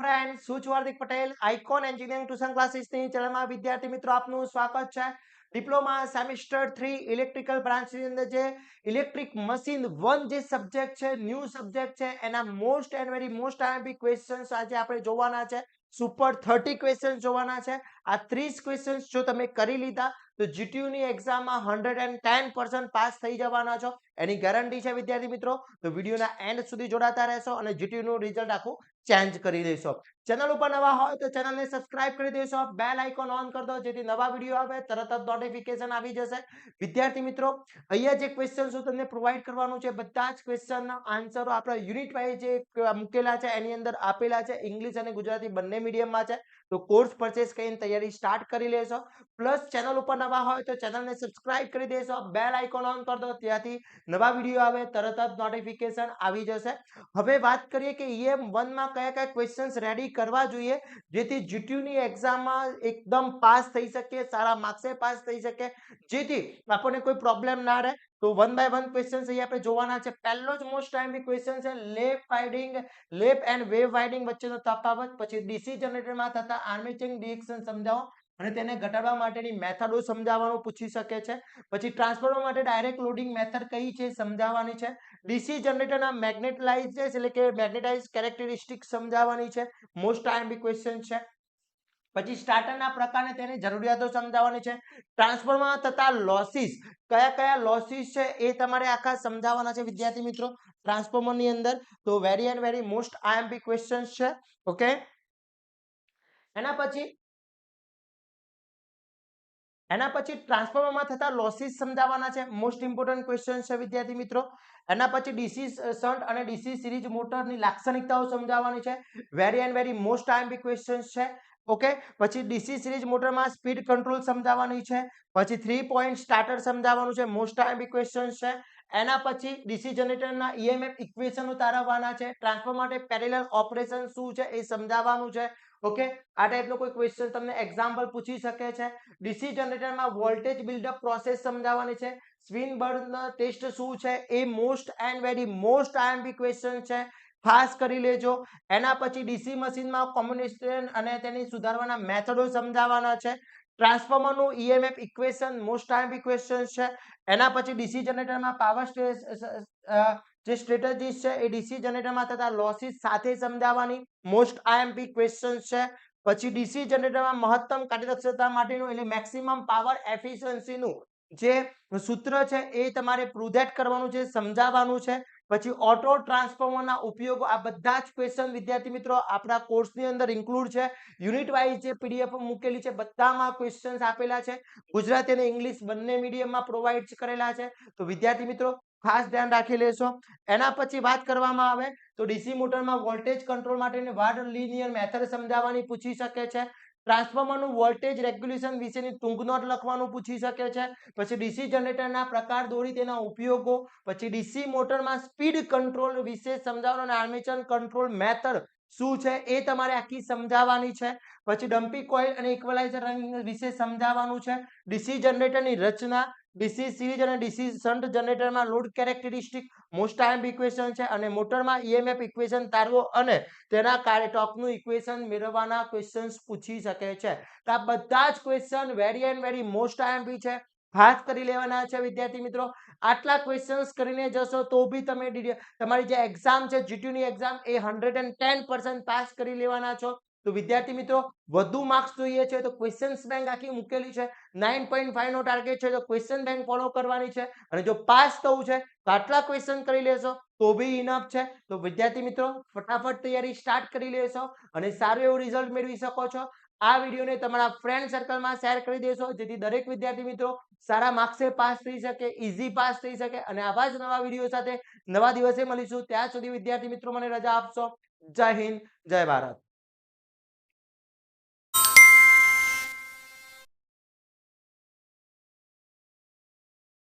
Friends, હું છું Hardik Patel, icon engineering tuition ક્લાસીસની ચેનલમાં વિદ્યાર્થી મિત્રો આપનું સ્વાગત છે. ડિપ્લોમા સેમિસ્ટર 3 ઇલેક્ટ્રિકલ બ્રાન્ચની અંદર જે ઇલેક્ટ્રિક મશીન 1 જે સબ્જેક્ટ છે, ન્યૂ સબ્જેક્ટ છે, એના most and very most IMP questions આજે આપણે જોવાના છે. સુપર 30 ક્વેશ્ચન્સ જોવાના છે. આ 30 ક્વેશ્ચન્સ જો તમે કરી લીધા તો જીટીયુ ની એક્ઝામમાં 110% પાસ થઈ જવાના છો, એની ગેરંટી છે વિદ્યાર્થી મિત્રો. તો વિડીયોના એન્ડ સુધી જોડાતા રહેશો અને જીટીયુ નું રિઝલ્ટ આખું ચેન્જ કરી દેશો. ચેનલ ઉપર નવા હોય તો ચેનલને સબસ્ક્રાઇબ કરી દેશો, બેલ આઇકોન ઓન કરી દો જેથી નવા વિડીયો આવે તરત જ નોટિફિકેશન આવી જશે. વિદ્યાર્થી મિત્રો, અહીંયા જે ક્વેશ્ચન્સ હું તમને પ્રોવાઈડ કરવાનું છે, બધા જ ક્વેશ્ચનના આન્સરો આપણા યુનિટ વાઇઝ જે મૂકેલા છે એની અંદર આપેલા છે. ઇંગ્લિશ અને ગુજરાતી બંને મીડિયમમાં છે. તો કોર્સ પરચેસ કરીને તૈયારી સ્ટાર્ટ કરી લેશો. પ્લસ ચેનલ ઉપર નવા હોય તો ચેનલને સબસ્ક્રાઇબ કરી દેશો, બેલ આઇકોન ઓન કરી દો, ત્યાંથી નવા વિડીયો આવે તરત જ નોટિફિકેશન આવી જશે. હવે વાત કરીએ કે EM1 માં કયા કયા ક્વેશ્ચન્સ રેડી કરવા જોઈએ જેથી જીટીયુ ની એક્ઝામમાં એકદમ પાસ થઈ શકે, સારા માર્ક્સે પાસ થઈ શકે, જેથી આપણને કોઈ પ્રોબ્લેમ ના રહે. તો વન બાય વન ક્વેશ્ચન્સ અહીંયા આપણે જોવાના છે. પહેલો જ મોસ્ટ ટાઈમની ક્વેશ્ચન છે લેપ એન્ડ વેવ વાઇન્ડિંગ વચ્ચેનો તફાવત. પછી ડીસી જનરેટરમાં થતા આર્મેચરિંગ રિએક્શન સમજાવો અને તેને ઘટાડવા માટેની મેથડો સમજાવવાનું પૂછી શકે છે. પછી ટ્રાન્સફોર્મર માટે ડાયરેક્ટ લોડિંગ મેથડ કઈ છે સમજાવવાની છે. ડીસી જનરેટરના મેગ્નેટાઇઝ એટલે કે મેગ્નેટાઇઝ કેરેક્ટરિસ્ટિક સમજાવવાની છે. મોસ્ટ આઈએમપી ક્વેશ્ચન છે. પછી સ્ટાર્ટરના પ્રકાર અને તેની જરૂરિયાતો સમજાવવાની છે. ટ્રાન્સફોર્મરમાં થતા લોસીસ, કયા કયા લોસીસ છે એ તમારે આખા સમજાવવાના છે વિદ્યાર્થી મિત્રો ટ્રાન્સફોર્મરની અંદર. તો very and very most IMP questions છે. ઓકે, એના પછી ટ્રાન્સફોર્મરમાં થતા લોસીસ સમજાવવાના છે. મોસ્ટ ઇમ્પોર્ટન્ટ ક્વેશ્ચન છે વિદ્યાર્થી મિત્રો. એના પછી ડીસી શન્ટ અને ડીસી સિરીઝ મોટરની લાક્ષણિકતાઓ સમજાવવાની છે. Very and very most IMP question છે. ઓકે, પછી ડીસી સિરીઝ મોટરમાં સ્પીડ કંટ્રોલ સમજાવવાની છે. પછી 3 પોઈન્ટ સ્ટાર્ટર સમજાવવાનું છે. મોસ્ટ આઈએમપી ક્વેશ્ચન છે. એના પછી ડીસી જનરેટરના ઈએમએફ ઇક્વેશન તારવવાના છે. ટ્રાન્સફોર્મર માટે પેરેલલ ઓપરેશન શું છે એ સમજાવવાનું છે. ઓકે, આ ટાઈપનો કોઈ ક્વેશ્ચન તમને એક્ઝામ્પલ પૂછી શકે છે. ડીસી જનરેટરમાં વોલ્ટેજ બિલ્ડઅપ પ્રોસેસ સમજાવવાની છે. સ્વિનબર્ન ટેસ્ટ શું છે એ most and very most IMP question છે, ખાસ કરી લેજો. એના પછી ડીસી મશીનમાં કોમ્બિનેશન અને તેની સુધારવાના મેથડો સમજાવવાના છે. ટ્રાન્સફોર્મરનું EMF equation most IMP question છે. એના પછી ડીસી જનરેટરમાં પાવર જે સ્ટ્રેટેજીસ છે એ ડીસી જનરેટરમાં થતા લોસીસ સાથે સમજાવવાની મોસ્ટ આઈએમપી ક્વેશ્ચન છે. પછી ડીસી જનરેટરમાં મહત્તમ કાર્યદક્ષતા માટેનું એટલે મેક્સિમમ પાવર એફિશિયન્સીનું જે સૂત્ર છે એ તમારે પ્રૂવ કરવાનું છે, સમજાવવાનું છે. પછી ઓટો ટ્રાન્સફોર્મરના ઉપયોગો, આ બધા જ ક્વેશ્ચન વિદ્યાર્થી મિત્રો આપણા કોર્સની અંદર ઇન્ક્લુડ છે. યુનિટ વાઇઝ જે પીડીએફ મૂકેલી છે બધામાં ક્વેશ્ચન્સ આપેલા છે. ગુજરાતી અને ઇંગ્લિશ બંને મીડિયમમાં પ્રોવાઈડ કરેલા છે. તો વિદ્યાર્થી મિત્રો ખાસ ધ્યાન રાખી લેશો. એના પછી વાત કરવામાં આવે તો ડીસી મોટરમાં વોલ્ટેજ કંટ્રોલ માટેની વાર્ડ લિનિયર મેથડ સમજાવવાની પૂછી શકે છે. ટ્રાન્સફોર્મરનું વોલ્ટેજ રેગ્યુલેશન વિશેની ટૂંક નોટ લખવાનું પૂછી શકે છે. પછી ડીસી જનરેટરના પ્રકાર દોરી તેના ઉપયોગો, પછી ડીસી મોટરમાં સ્પીડ કંટ્રોલ વિશે સમજાવવાનું અને આર્મેચર કંટ્રોલ મેથડ શું છે એ તમારે આખી સમજાવવાની છે. પછી ડમ્પી કોઇલ અને ઇક્વલાઇઝર વિશે સમજાવવાનું છે. ડીસી જનરેટરની રચના, ડીસી સિરીઝ અને ડીસી શન્ટ જનરેટરમાં load characteristic most IMP equation છે. અને મોટરમાં ઈએમએફ ઇક્વેશન તારવો અને તેના કાર્ય ટોર્કનું ઇક્વેશન મેળવવાના ક્વેશ્ચન્સ પૂછી શકે છે. તો આ બધા જ question very and very most IMP છે, ખાસ કરી લેવાના છે વિદ્યાર્થી મિત્રો. આટલા ક્વેશ્ચન્સ કરીને જશો તો બી તમે તમારી જે એક્ઝામ છે જીટીયુ ની એક્ઝામ એ 110% પાસ કરી લેવાના છો. તો વિદ્યાર્થી મિત્રો વધુ માર્ક્સ જોઈએ છે તો ક્વેશ્ચન્સ બેંક આખી મૂકેલી છે. 9.5 નો ટાર્ગેટ છે તો ક્વેશ્ચન બેંક ફોલો કરવાની છે. અને જો પાસ થવું છે તો આટલા ક્વેશ્ચન કરી લેશો તો બી ઇનફ છે. તો વિદ્યાર્થી મિત્રો ફટાફટ તૈયારી સ્ટાર્ટ કરી લેશો અને સારું એવું રિઝલ્ટ મેળવી શકો છો. આ વિડીયોને તમારા ફ્રેન્ડ સર્કલમાં શેર કરી દેશો જેથી દરેક વિદ્યાર્થી મિત્રો સારા માર્ક્સે પાસ થઈ શકે, ઈઝી પાસ થઈ શકે. અને આવા જ નવા વિડીયો સાથે નવા દિવસે મળીશું. ત્યાં સુધી વિદ્યાર્થી મિત્રો મને રજા આપશો. જય હિન્દ, જય ભારત.